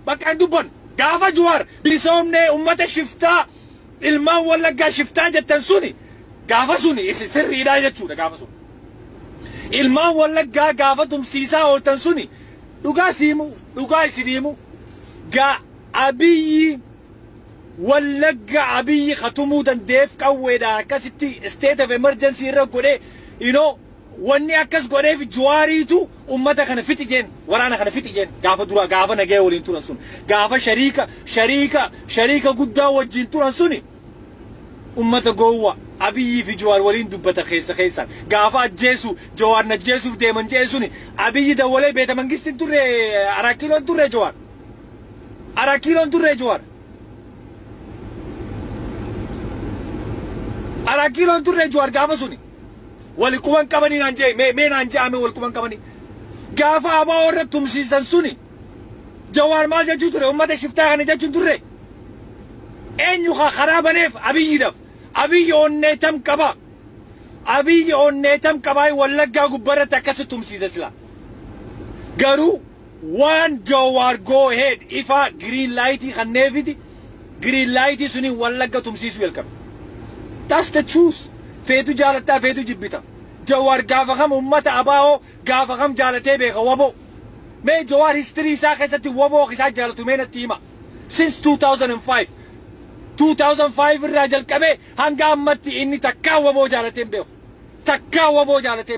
bakka dubban gaafa Jawaar bilisoomne ummata shiftaa ilmaan wallaggaa shiftaa jettan suni gaafa suni sirriidhaa jechuudha gaafa suni ilmaan wallaggaa gaafa tumsiisaa ooltan suni dhugaa siimu dhugaa isiniimu gaa abiyyi wallagga abiyyi khatumuu dandeef qawweedha akkasitti state of emergency irra godhee wanni akkas godheef Jawaariitu ummata kana fiti jeen waraana kana fiti jeen gaafa dura gaafa nagee waliin turan sun gaafa shariika guddaa wajjin turan suni ummata gowwa abiyyi fi Jawaar waliin dubbata keessa gaafa ajjeesu Jawaar najjeesuuf deeman jeesuni abiyyi dawalee beeta mangistin turre arakiloon turre Jawaar arakiloon turre Jawaar arakiloon turre Jawaar gaafa suni wali kuban kabani nanje me nanje ame wali kuban kabani gaafa aba warra tumsiisan suni Jawaar maal jechuu ture ummata shiftaa kana jechuun turre eenyu kharabaneef abiyyidaf abiyyi onneetam qaba wallaggaa gubbarratti akkas tumsiisa sila garuu waan Jawaar go ahead ifa green light khanneefiti green light suni wallagga tumsiisu welcome that's the truth feetu jaalataa feetu jibbita Jawaar gaafa kam ummata abaa'oo gaafa kam jaalatee beeka waboo mee Jawaar history isaa keessatti waboo isaa jaalatu mee natti hima since 2005 irraa jalqabee hanga ammatti inni takkaa waboo jaalateen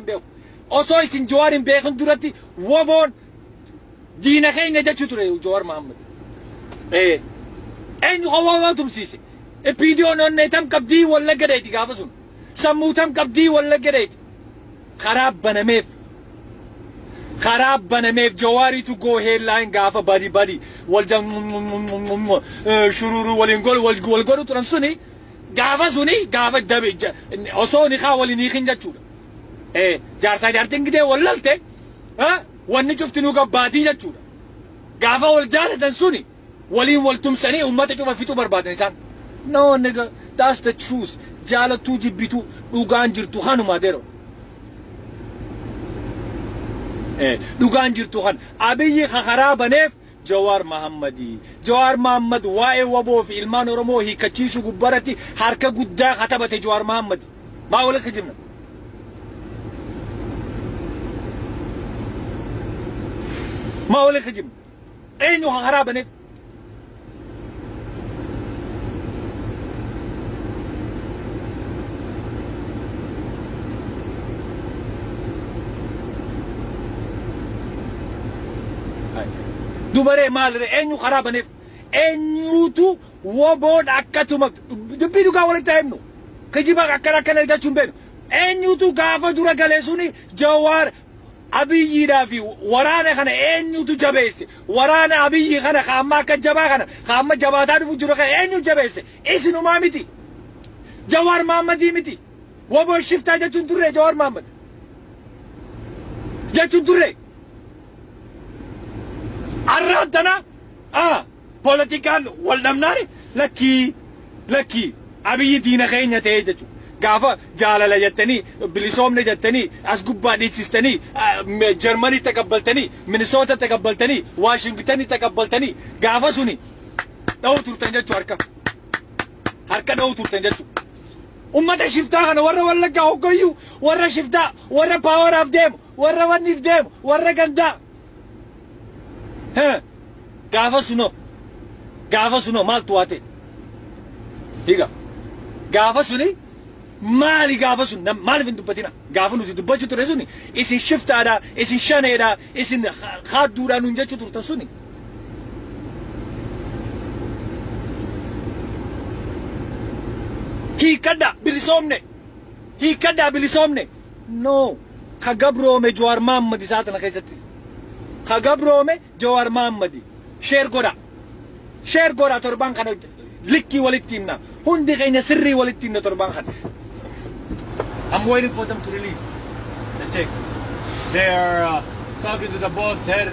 beeku osoo isin Jawaar hin beekin duratti waboon diina keenya jechuu ture Jawaar Mohammed eenyu waboo tumsiise epiidiyoon onneetam qabdii wallagga deeti gaafa sun sammuutam qabdii wallagga deeti خراب بنميف جواري تو جو هيل لاين غافا بادي والدم شرورو والينقول والقولو ترنسوني غافا سوني غافا دبي أصوني خاولي نيخين جاتشولا جارسا جارتين كده وللتي واني شفتنو بادي جاتشولا غافا والجالة تنسوني ولين والتمساني وماتا شوفا فيتو برباد نسان no nigga that's the truth جالة تو جبتو دوغان جرتو خانو ماديرو دوغان جرتو خان أبي خرابنيف جوار محمد واي وابو في إلمان ورمو هي كتشيشو قبارتي حركة قدا خطبت جوار محمد ما أقولك خجمنا ما أقولك خجمنا أينو خرابنيف دوباره مال انيو خرابنف انيو تو وبود اكتمك دبيدو قاول تايمنو كجيبا كنا يدچون بينو انيو تو غافا دورا غلسوني جوار ابي يدافي ورانا خنا انيو تو جبيس ورانا ابي خنا خاما كجبا خنا خاما جباتا دو جورا انيو جبيس اسنو مامتي جوار محمد متي وبو شفتا جچون توري جوار محمد جچون توري عرضنا political والنمناري لكي أبي دينا خينة تيجتو قافا جالا لجتني بليسوم نجتني أسقوبا نيتشستني جرماني تقبلتني مينيسوتا تقبلتني واشنطن تقبلتني قافا سوني دو تورتنجتو هركا دو تورتنجتو أمة شفتا أنا ورا قاوكيو ورا شفتا ورا باور أف ديم ورا ونيف ديم ورا غندا ها قافا سنو مال تواتي هيغا قافا سني مالي قافا سن مالي فين دبتنا قافا نوزي دبتشو ترسوني اسن شفتا دا اسن شاني دا اسن خاد دورا ننجتشو ترتسوني هي كدا بلسومني نو خقبرو مي جوار محمد ساتنا خيستي خقبرو مي جوار محمد شير غورا تربان خانو لكي ولتيمنا هندي غينا سري ولتيمنا تربان خان I'm waiting for them to release the check. They are talking to the boss head,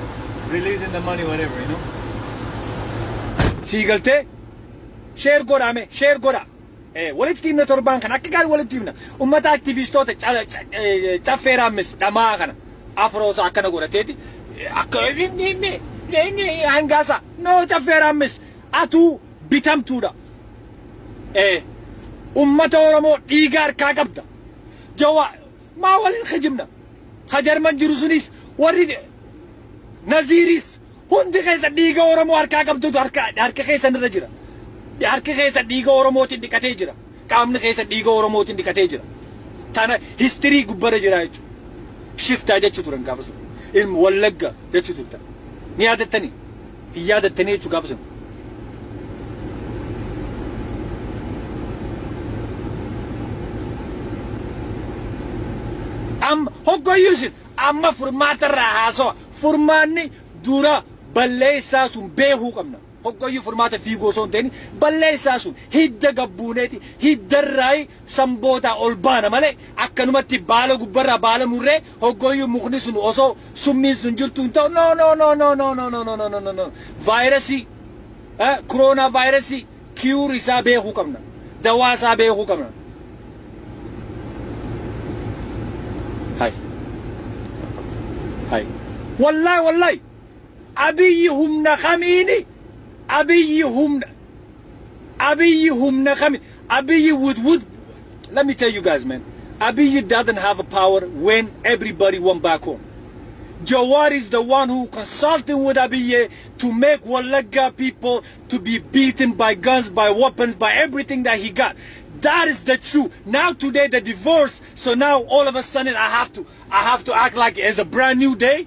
releasing the money, whatever, you know. Sigalte share gora me share gora ولتيمنا تربان خان أكيد ولتيمنا أمتا أكتيفيستوت تفيرا مس دما خان أفروس أكنا غورا تيتي أكيد ني هنگاسا No tafeeramis atu bitamtuudha. Ummata Oromoo dhiiga harkaa qabda. Jawaar maa waliin khajibna. Khajarman jiru sunis warri Naziris hundi keessa dhiiga Oromoo harkaa qabdutu harka keessa irra jira. Harka keessa dhiiga Oromootiin dhiqatee jira. Qaamni keessa dhiiga Oromootiin dhiqatee jira. Tana history gubbara jira jechuudha. Shiftaa jechuu turan gaafa sun. Ilmi Wallagga jechuu turtan. Ni yaadattanii? Hin yaadattanii jechuu gaafa sun. Hoggoyyuusin amma furmaatarraa haasawa. Furmaanni dura balleessaa sun beekuu qabna. Hoggoyyuu furmaata fiigoo osoo hin ta'in balleessaa sun hidda gabbuuneeti hiddarraa samboota ol baana malee akkanumatti baala gubbarraa baala murree hoggoyyuu mukni sun osoo summiin sun jirtu hin ta'u no. Vaayirasii koronaa vaayirasii kiyuur isaa beekuu qabna. Dawaa isaa beekuu qabna. Wallahi Abiyyi humna khamiini Abiyyi humna khamiini Abiyyi would let me tell you guys, man, Abiyyi doesn't have a power when everybody went back home. Jawaar is the one who consulting with Abiyyi to make Wallagga people to be beaten by guns, by weapons, by everything that he got. That is the truth. Now today the divorce, so now all of a sudden I have to act like it's a brand new day.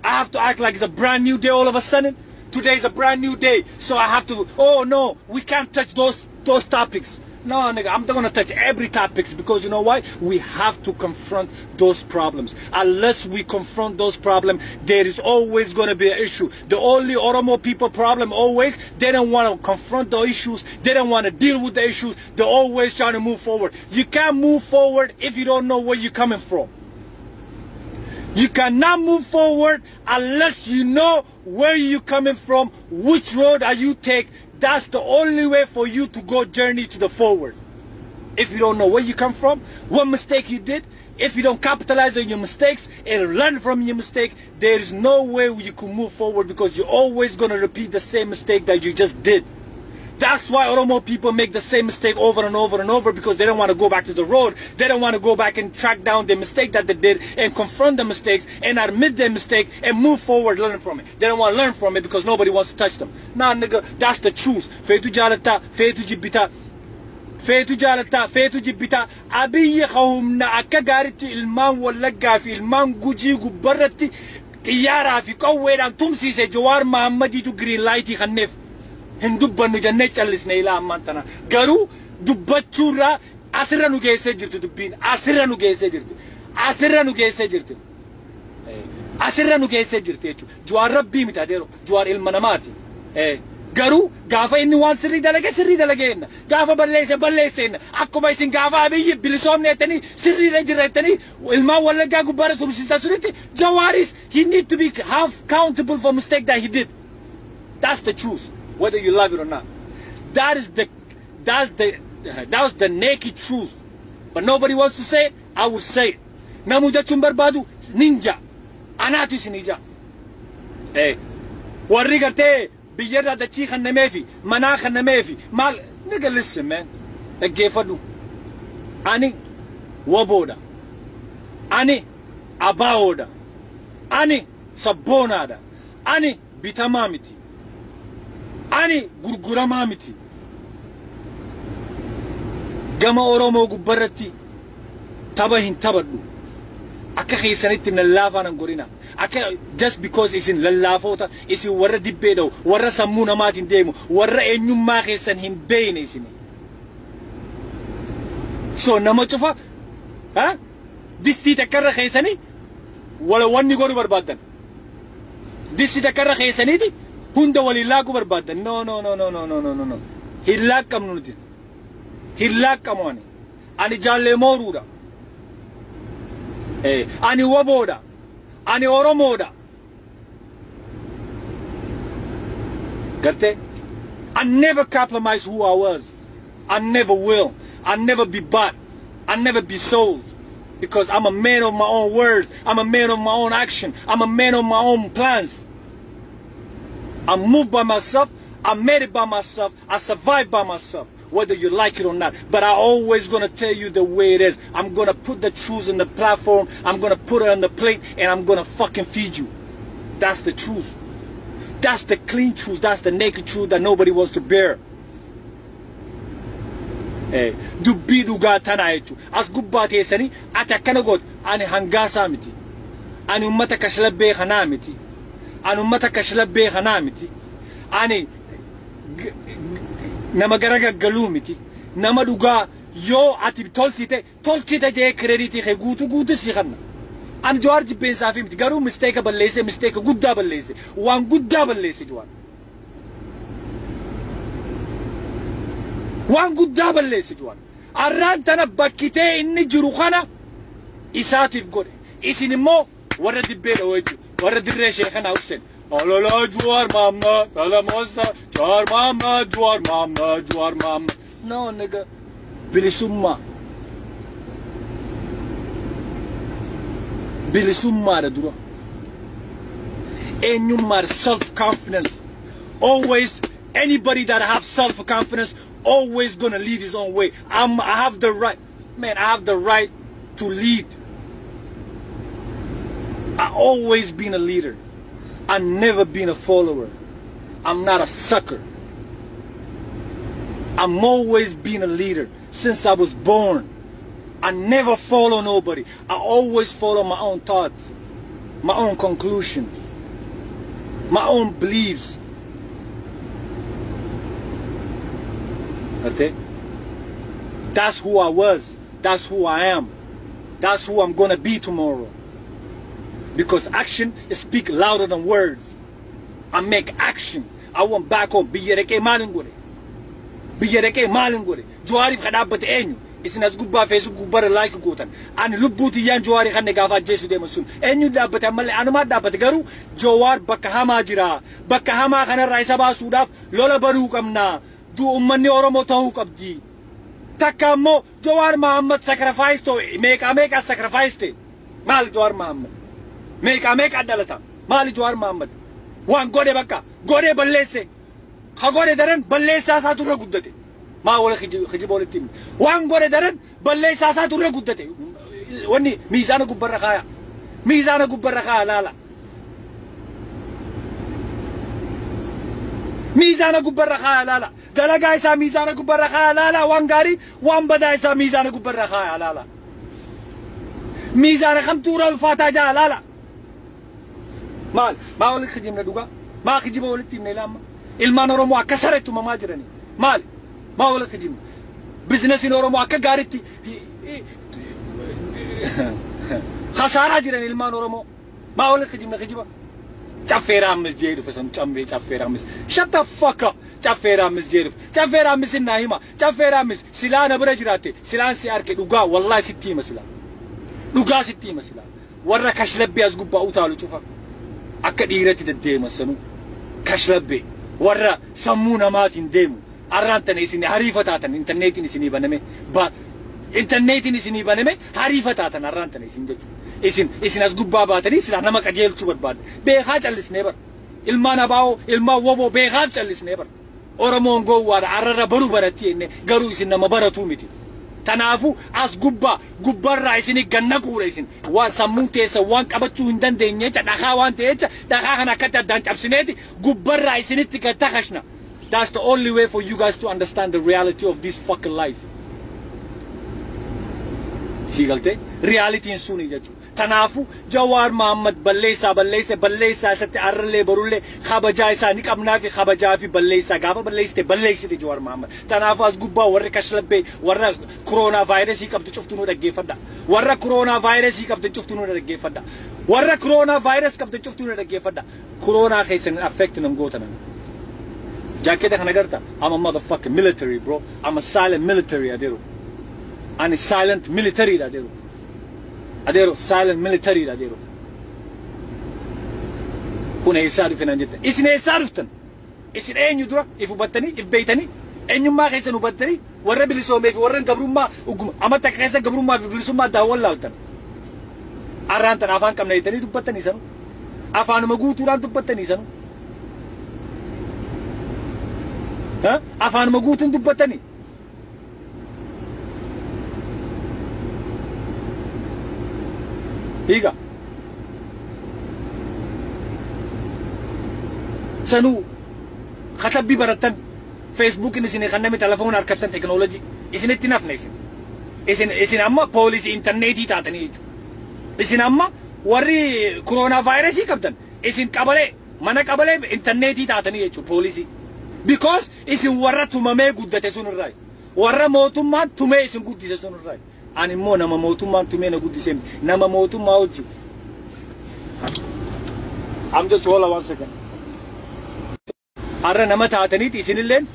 I have to act like it's a brand new day all of a sudden. Today is a brand new day, so I have to, oh no, we can't touch those topics. No, nigga, I'm not gonna touch every topics because you know why? We have to confront those problems. Unless we confront those problems, there is always gonna be an issue. The only Oromo people problem always, they don't wanna confront the issues, they don't wanna deal with the issues, they're always trying to move forward. You can't move forward if you don't know where you're coming from. You cannot move forward unless you know where you're coming from, which road are you take. That's the only way for you to go journey to the forward. If you don't know where you come from, what mistake you did, if you don't capitalize on your mistakes and learn from your mistake, there is no way you can move forward because you're always going to repeat the same mistake that you just did. That's why Oromo people make the same mistake over and over and over because they don't want to go back to the road. They don't want to go back and track down the mistake that they did and confront the mistakes and admit their mistake and move forward, learn from it. They don't want to learn from it because nobody wants to touch them. Nah, nigga, that's the truth. Feetu jalata, feetu jibbita. Feetu jalata, feetu jibbita. Abiyyi khawumna akka gaaritti ilmaan Wallaggaa fi ilmaan Gujii gubbarratti xiyyaaraa fi qawweedhaan tumsiise Jawaar Mahaammadiitu green lightii kanneef. Hindubbannu jannee callisne ilaa ammaan tana garuu dubbachuurraa asirra nu geessee jirti dubbiin asirra nu geessee jirti jechuudha. Jawaar rabbii miti adeero Jawaar ilma namaati. Garuu gaafa inni waan sirrii dalageenna gaafa balleesseenna akkuma isin gaafa Abiyyi bilisoomne jettanii sirriirra jirra jettanii ilmaan Wallaggaa gubbaarra tumsiisaa sunitti Jawaaris he need to be accountable for mistake that he did. That's the truth. Whether you love it or not, that was the naked truth. But nobody wants to say it. I will say it. Namu jechuun barbaadu ninja, anaatis ninja. Warri gartee biyyarraa dachii kennameefi manaa kennameefi maal nigga listen man, dhaggeeffadhu. Ani waboodha, ani abaawoodha, ani sabboonaadha, ani bitamaa miti. Ani gurguramaa miti. Gama Oromoo gubbarratti tapha hin taphadhu. Akka keessanitti lallaafaan hin gorina. Akka just because isin lallaafoota isin warra dibbee ta'u warra sammuu namaatiin deemu warra eenyummaa keessan hin beekne isin. So nama cufa distii takkarra keessanii wala wanni godhu barbaadan. Distii takkarra keessaniiti hunda waliin laaquu barbaadan. No. Hin laaqqamnu nuti. Hin laaqqamu ani. Ani jaallee mooruudha. Ani waboodha. Ani Oromoodha. Garte? I never compromise who I was. I never will. I never be bought. I never be sold. Because I'm a man of my own words. I'm a man of my own action. I'm a man of my own plans. I moved by myself. I made it by myself. I survived by myself, whether you like it or not. But I always gonna tell you the way it is. I'm gonna put the truth on the platform. I'm gonna put it on the plate, and I'm gonna fucking feed you. That's the truth. That's the clean truth. That's the naked truth that nobody wants to bear. Dubbii dhugaa tanaa jechuudha. As gubbaa teessanii ati akkana goota. Ani hangaasaa miti. Ani ummata kashlabbee kanaa miti. Ani ummata kashlabbee kanaa miti. Ani nama garagaggaluu miti. Nama dhugaa yoo ati tolchite jee krediitii kee guutuu si kanna. Ani Jawaar jibbeensaa fi miti. Garuu mistake guddaa balleesse. Waan guddaa balleesse Jawaar. Waan guddaa balleesse Jawaar. Arraan tana bakkitee inni jiru kana isaatiif godhe. Isin immoo warra dibbee dhawoo jechuudha. Warra dirree sheekana Hussein. Alala Jawaar Mohammed, Alala Mosa, Jawaar Mohammed, Jawaar Mohammed, Jawaar Mohammed. No nigga. Bilisummaa. Bilisummaa da dura. Enyummaa, self-confidence. Always, anybody that have self-confidence always gonna lead his own way. I have the right, man, I have the right to lead. I always been a leader. I never been a follower. I'm not a sucker. I'm always been a leader since I was born. I never follow nobody. I always follow my own thoughts, my own conclusions, my own beliefs. Okay? That's who I was. That's who I am. That's who I'm gonna be tomorrow. Because action speaks louder than words. I make action. I want back home. Biyereke malingore. Biyereke malingore. Jawaarif khadabate enyu. Isin as gubba Facebook gubbar like gootan. Ani lubbuti yan Jawaari khanne gafa jesu de masun. Enyu dabbate amalle anuma dabbate garu Jawaar bakka hamaa jira. Bakka hamaa kanarraa isa baasuudhaaf lola baruu qabna. Du ummanni Oromoo ta'uu qabdi. Takka ammoo Jawaar Mohammed sacrifice to meeqa sacrifice te. Maal Jawaar Mohammed? Meeqa adalata. Maal Jawaar Mohammed? Waan godhe bakka godhe balleesse. Ka godhe daran balleessaa isaa turre guddate. Maa wala khijiba walitti himne. Waan godhe daran balleessaa isaa turre guddate. Wanni miizaana gubbarra kaaya. Miizaana gubbarra kaaya laala. Miizaana gubbarra kaaya laala. Dalagaa isaa miizaana gubbarra kaaya laala. Waan gaarii waan badaa isaa miizaana gubbarra kaaya laala. Miizaana kamtuura ulfaataa jaa laala. Maal maa walitti khijibna dhugaa. Maa khijiba walitti himne laamma. Ilmaan Oromoo akka sareetti uumamaa jiranii. Maali? Maa walitti khijibna. Bizinesiin Oromoo akka gaariitti khasaaraa jiran ilmaan Oromoo. Maa walitti khijibna khijiba. Caffeeraa mis jedhu fasan cammee caffeeraa mis. Shut the fuck up. Caffeeraa mis jedhu. Caffeeraa mis innaa hima. Caffeeraa mis silaa na bira jiraatte. Silaan si arke dhugaa wallahi sitti hima silaa. Dhugaa sitti hima silaa. Warra kashlabbee as gubbaa utaalu cufa. Akka dhiiratti deddeema sanu. Kashlabbee. Warra sammuu namaatiin deemu. Arraan tana isin hariifa taatan interneetiin isinii baname. Interneetiin isinii baname hariifa taatan arraan tana isin jechuudha. Isin as gubbaa baatanii silaa nama qajeelchuu barbaadde. Beekaa callisnee bara. Ilmaan abaa'oo ilmaan woboo beekaa callisnee bara. Oromoon gowwaadha arrarra baruu baratti jenne garuu isin nama baratuu miti. Tanaafu as gubbarraa isin ganna kuura isin waan sammuun teessa waan qabachuu hin dandeenye dhagaa waan ta'echa dhagaa kana akkatti addaan cabsineeti gubbarraa isinitti gattaqashna. That's the only way for you guys to understand the reality of this fucking life. Sigalte reality in suni jechuudha. Tanaafu Jawaar Mohammed balleessaa isatti arrallee barullee kabajaa isaa ni qabnaa fi kabajaa fi balleessaa gaafa balleessite Jawaar Mohammed. Tanaafu as gubbaa warri kashlabbee warra corona virusii qabdu cuftu nu dhaggeeffadha. Warra corona virusii qabdu cuftu nu dhaggeeffadha. Warra corona virus qabdu cuftu nu dhaggeeffadha. Corona keessan affect nam gootanan. Jaaketa kana garta. I'm a motherfucking military bro. I'm a silent military adeero. I'm a silent military adeero. Adeero silent military adeero. Kun eessaa dhufe nan jette. Isin eessaa dhuftan? Isin eenyu dura if hubattanii if beeytanii eenyummaa keessan hubattanii warra bilisoomee fi warra gabrummaa uguma amata keessa gabrummaa fi bilisummaa daawwan laaltan. Arraan tan afaan qabna jettanii dubbattanii sanu. Afaanuma guutuudhaan dubbattanii sanu. ها أفان مقوتن دبتني هيجا سنو خطب ببرتن فيسبوك إنسان خنامي تلفون أركتن تكنولوجي إسن اتناف نيسن إسن أما بوليس إنترنتي تاتني يجو إسن أما وري كورونا فيروسي كبدن إسن قبله منا قبله إنترنتي تاتني يجو بوليسي because إسن ورا تومامي قدته سون الرأي ورا موتوم ما تومي إسن قدته سون الرأي أنا مو نما موتوم ما تومي نقدي سام نما موتوم ما وجو I'm just hold on 1 second أرى نما تاتني تيسين اللين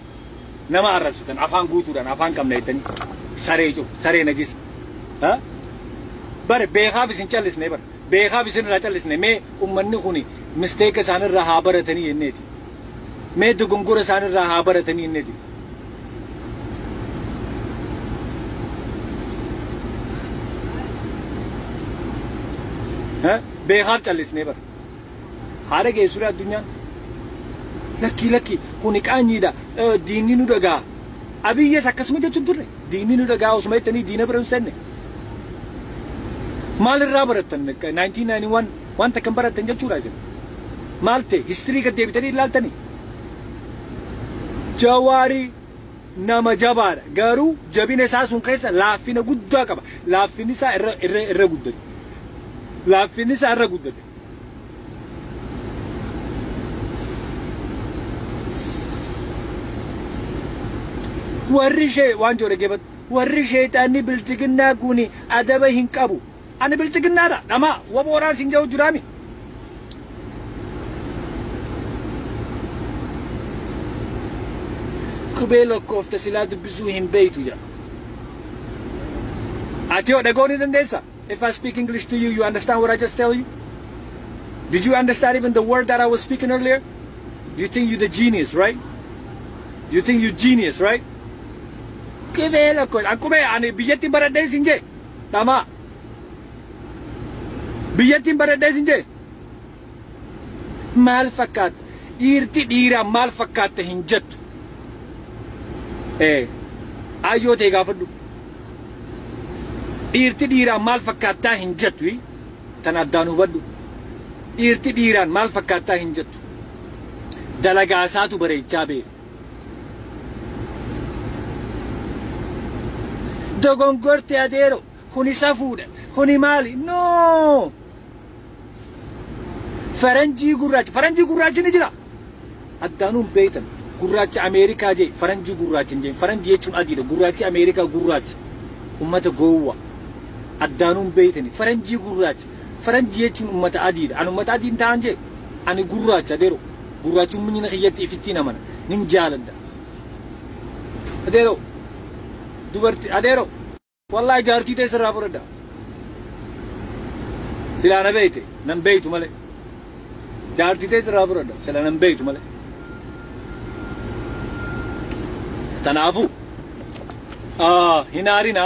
نما عرب ستن أفان قوتوران أفان كم نيتني سريجو سري نجس ها بر بيخاف سنشال لسنة بر بيخاف سن راتل لسنة مي أمني خوني mistake سان الرهابرة تاني إنتي مي دعونغور سان الرهابرة تاني إنتي ها بيخاف چال لسنة بر هاره के सूरत दुनिया lucky lucky कोनी कानी दा दीनी नु दगा अभी ये सक्कस में जो चुंतुरे दीनी नु दगा उसमें तनी दीना पर उनसे ने माल राबरतन में 1991 वन तक कंपरतन जो चुरा है मालते हिस्ट्री का देवतरी लाल तनी जवारी nama Jawaar garuu jabina isaa sun keessa laaffina guddaa qaba laaffinni isaa irra guddate laaffinni isaa irra guddate warri shee waan joore gebat warri sheexaanni biltiginnaa kuni adaba hin qabu ani biltiginnaadha dhama wabooraan sin jawu jiraami kubelo kofta silaa dubbisuu hin beeytu jira ati yoo dhagooni dandeessa if I speak English to you you understand what I just tell you did you understand even the word that I was speaking earlier you think you're the genius right you think you're genius right kubelo ko akube ani biyyatti baradhee sinje dhama biyyatti baradhee sinje maal fakkaata dhiirti dhiira maal fakkaata hin jettu ayyoo ta'e gaafadhu dhiirti dhiiraan maal fakkaataa hin jettu tan addaan hubadhu dhiirti dhiiraan maal fakkaataa hin jettu dalagaa isaatu bareechaa beeku dogongorte adeero kuni safuudha kuni maali no faranjii gurraachi ni jira addaanuun beeytan gurraachi Ameerikaa jee faranjii gurraachi jee faranjii jechuun adiidha gurraachi Ameerikaa gurraachi ummata gowwa addaanuun beeytani faranjii jechuun ummata adiidha ani ummata adiin ta'an jee ani gurraacha adeero gurraachi ummanni na kiyyatti ifitti namana nin jaaladha adeero dubarti adeero wallahi jaartii ta'e sirraa fudhadha silaa na beeyte nan beeytu malee jaartii ta'e sirraa fudhadha silaa nan beeytu malee tanaafu hinaarina